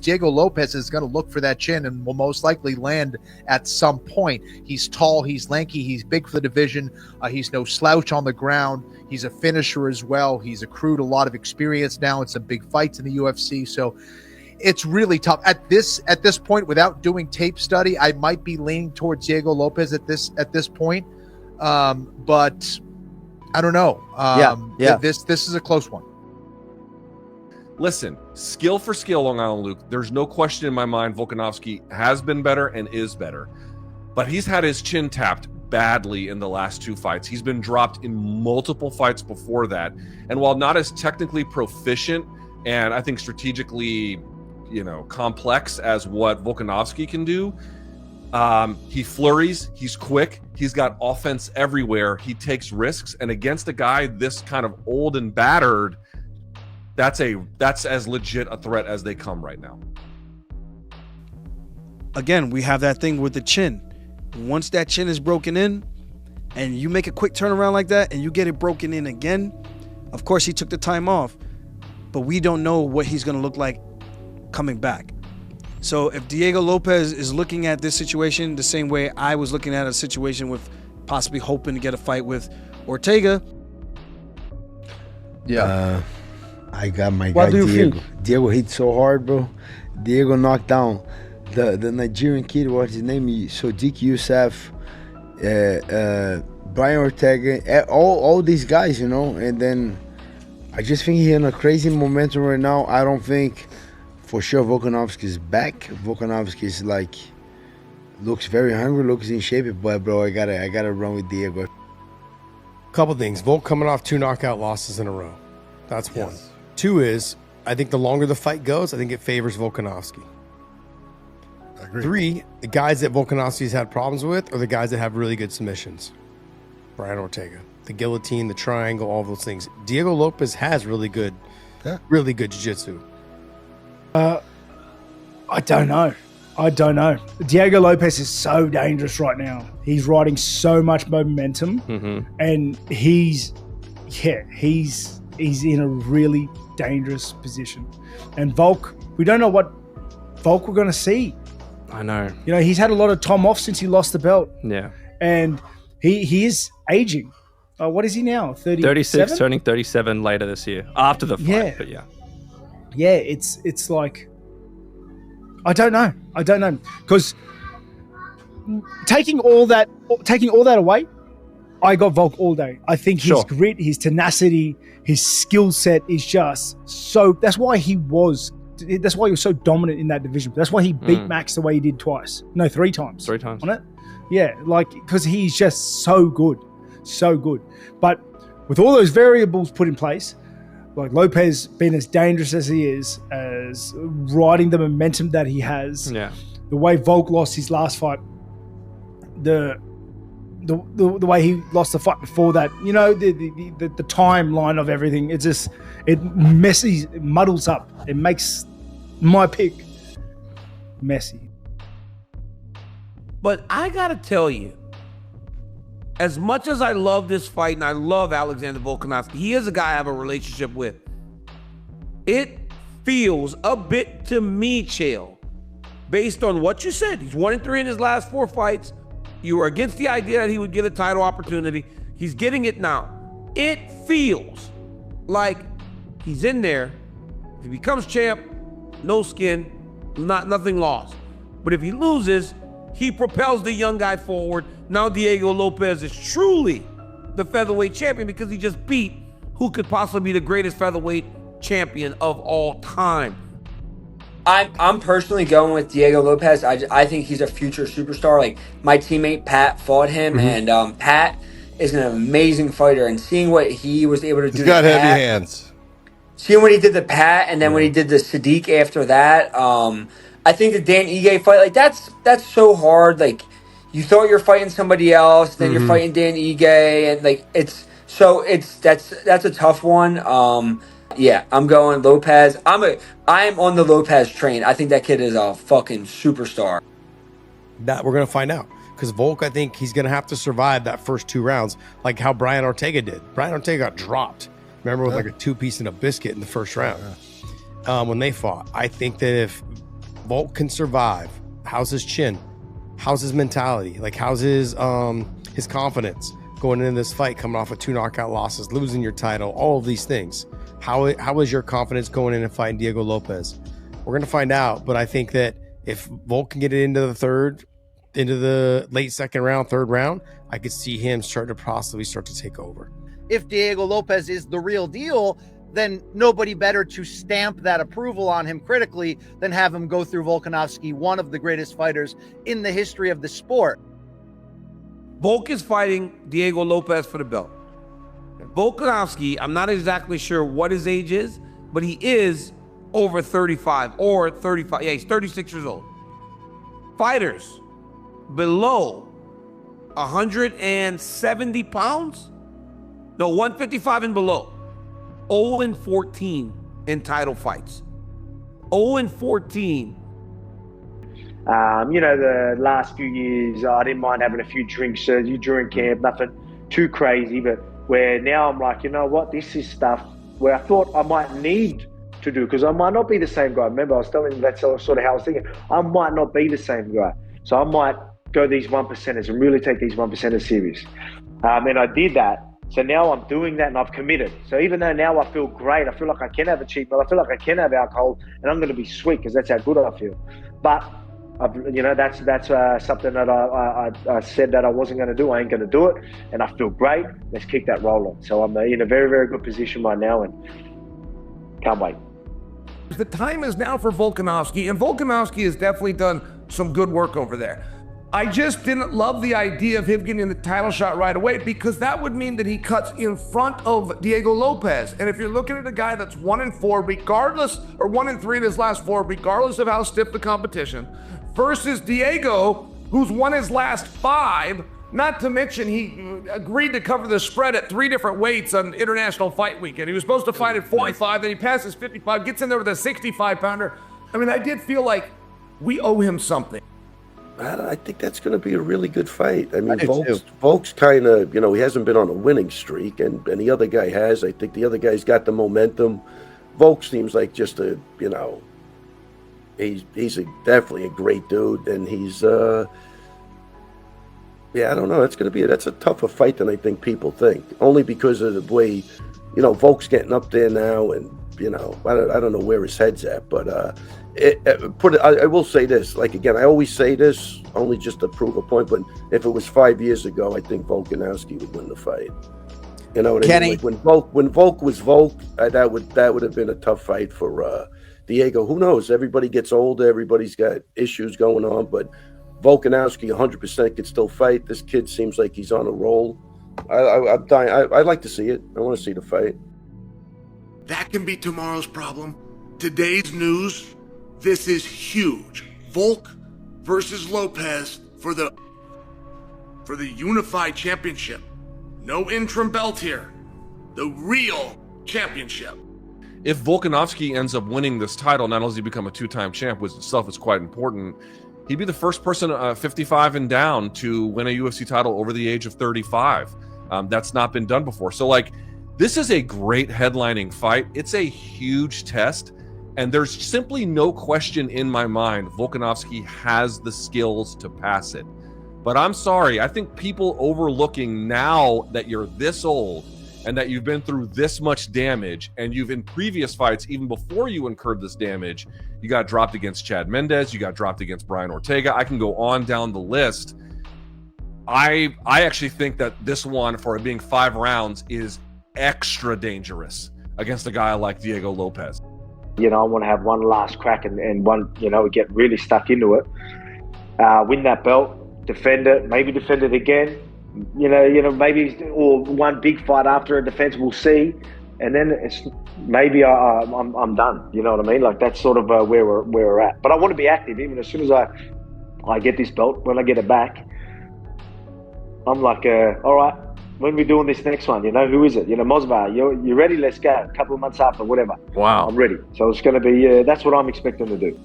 Diego Lopez is going to look for that chin and will most likely land at some point. He's tall, he's lanky, he's big for the division. He's no slouch on the ground. He's a finisher as well. He's accrued a lot of experience now in some big fights in the UFC. So it's really tough at this point. Without doing tape study, I might be leaning towards Diego Lopez at this point. But I don't know. This is a close one. Listen, skill for skill, Long Island Luke, there's no question in my mind Volkanovski has been better and is better. But he's had his chin tapped badly in the last 2 fights. He's been dropped in multiple fights before that. And while not as technically proficient and I think strategically, complex as what Volkanovski can do, he flurries, he's quick, he's got offense everywhere, he takes risks. And against a guy this kind of old and battered, that's as legit a threat as they come right now. Again, we have that thing with the chin. Once that chin is broken in and you make a quick turnaround like that and you get it broken in again, of course he took the time off, but we don't know what he's going to look like coming back. So if Diego Lopez is looking at this situation the same way I was looking at a situation with possibly hoping to get a fight with Ortega. Yeah. I got my guy Diego. Diego hit so hard, bro. Diego knocked down the Nigerian kid. What's his name? Sodiq Youssef, Brian Ortega, all these guys, And then I just think he's in a crazy momentum right now. I don't think for sure Volkanovski is back. Volkanovski is looks very hungry, looks in shape. But bro, I gotta run with Diego. Couple things. Volk coming off 2 knockout losses in a row. That's one. Yes. 2 is, I think the longer the fight goes, I think it favors Volkanovski. I agree. 3, the guys that Volkanovski's had problems with are the guys that have really good submissions. Brian Ortega, the guillotine, the triangle, all those things. Diego Lopez has really good jiu-jitsu. I don't know. Diego Lopez is so dangerous right now. He's riding so much momentum, and he's in a really dangerous position. And Volk, we don't know what Volk we're going to see. I know. He's had a lot of time off since he lost the belt. Yeah. And he is aging. What is he now? 36, turning 37 later this year. After the fight, but yeah. Yeah, it's like, I don't know. Because taking all that away, I got Volk all day. I think his grit, his tenacity, his skill set is just so. That's why he was so dominant in that division. That's why he beat Max the way he did twice. No, 3 times. 3 times. On it? Yeah, because he's just so good. But with all those variables put in place, like Lopez being as dangerous as he is, as riding the momentum that he has, the way Volk lost his last fight, the way he lost the fight before that, the timeline of everything, it muddles up. It makes my pick messy. But I gotta tell you, as much as I love this fight and I love Alexander Volkanovski, he is a guy I have a relationship with. It feels a bit to me, Chael, based on what you said. He's 1-3 in his last 4 fights. You were against the idea that he would get a title opportunity. He's getting it now. It feels like he's in there. If he becomes champ, no skin, nothing lost. But if he loses, he propels the young guy forward. Now Diego Lopez is truly the featherweight champion because he just beat who could possibly be the greatest featherweight champion of all time. I'm personally going with Diego Lopez. I think he's a future superstar. Like, my teammate Pat fought him, and Pat is an amazing fighter. And seeing what he was able to do, he's got heavy hands. Seeing what he did to Pat, and then when he did the Sadiq after that, I think the Dan Ige fight, like, that's so hard. Like, you thought you're fighting somebody else, then you're fighting Dan Ige, and like that's a tough one. Yeah, I'm going Lopez. I'm on the Lopez train. I think that kid is a fucking superstar. That we're gonna find out, because Volk, I think he's gonna have to survive that first 2 rounds, like how Brian Ortega did. Brian Ortega got dropped. Remember, with like a 2-piece and a biscuit in the first round when they fought. I think that if Volk can survive. How's his chin? How's his mentality? Like, how's his confidence going into this fight, coming off of 2 knockout losses, losing your title, all of these things? How is your confidence going in and fighting Diego Lopez? We're going to find out, but I think that if Volk can get it into the late second round, third round, I could see him starting to possibly start to take over. If Diego Lopez is the real deal, then nobody better to stamp that approval on him critically than have him go through Volkanovski, one of the greatest fighters in the history of the sport. Volk is fighting Diego Lopez for the belt. Volkanovski, I'm not exactly sure what his age is, but he is over 35 or 35. Yeah, he's 36 years old. Fighters below 170 pounds? No, 155 and below. 0-14 in title fights. 0-14. The last few years, I didn't mind having a few drinks during camp, nothing too crazy, but where now I'm like, you know what, this is stuff where I thought I might need to do, because I might not be the same guy. Remember, I was telling you that's sort of how I was thinking. I might not be the same guy. So I might go these 1%ers and really take these 1%ers serious. And I did that. So now I'm doing that and I've committed. So even though now I feel great, I feel like I can have a cheat meal, I feel like I can have alcohol, and I'm going to be sweet because that's how good I feel. But that's something that I said that I wasn't going to do. I ain't going to do it, and I feel great. Let's keep that rolling. So I'm in a very, very good position right now, and can't wait. The time is now for Volkanovski, and Volkanovski has definitely done some good work over there. I just didn't love the idea of him getting the title shot right away, because that would mean that he cuts in front of Diego Lopez. And if you're looking at a guy that's 1-4, regardless, or 1-3 in his last 4, regardless of how stiff the competition, versus Diego, who's won his last 5, not to mention he agreed to cover the spread at 3 different weights on International Fight Weekend. He was supposed to fight at 45, then he passes 55, gets in there with a 65-pounder. I mean, I did feel like we owe him something. I think that's going to be a really good fight. I mean, Volk's kind of, he hasn't been on a winning streak, and the other guy has. I think the other guy's got the momentum. Volk seems like just he's definitely a great dude, and he's, I don't know. That's a tougher fight than I think people think, only because of the way, Volk's getting up there now, and, I don't know where his head's at, but I will say this, like, again, I always say this only just to prove a point, but if it was 5 years ago, I think Volkanovski would win the fight. You know what I mean? Like when Volk was Volk, that would have been a tough fight for Diego. Who knows? Everybody gets older, everybody's got issues going on, but Volkanovski 100% could still fight. This kid seems like he's on a roll. I'm dying. I'd like to see it. I want to see the fight. That can be tomorrow's problem. Today's news, this is huge. Volk versus Lopez for the unified championship. No interim belt here. The real championship. If Volkanovski ends up winning this title, not only does he become a 2-time champ, which itself is quite important, he'd be the first person 55 and down to win a UFC title over the age of 35. That's not been done before. So, this is a great headlining fight. It's a huge test, and there's simply no question in my mind Volkanovski has the skills to pass it. But I'm sorry, I think people overlooking now that you're this old and that you've been through this much damage, and you've in previous fights, even before you incurred this damage, you got dropped against Chad Mendes, you got dropped against Brian Ortega. I can go on down the list. I actually think that this one, for it being 5 rounds, is extra dangerous against a guy like Diego Lopez. I want to have one last crack and one, get really stuck into it, win that belt, defend it, maybe defend it again, maybe, or one big fight after a defense, we'll see, and then it's maybe I'm done. You know what I mean? Like, that's sort of where we're at. But I want to be active, even as soon as I get this belt. When I get it back, I'm like, all right, when are we doing this next one? Who is it? Mosbar, you ready? Let's go. A couple of months after, whatever. Wow. I'm ready. So it's going to be, that's what I'm expecting to do.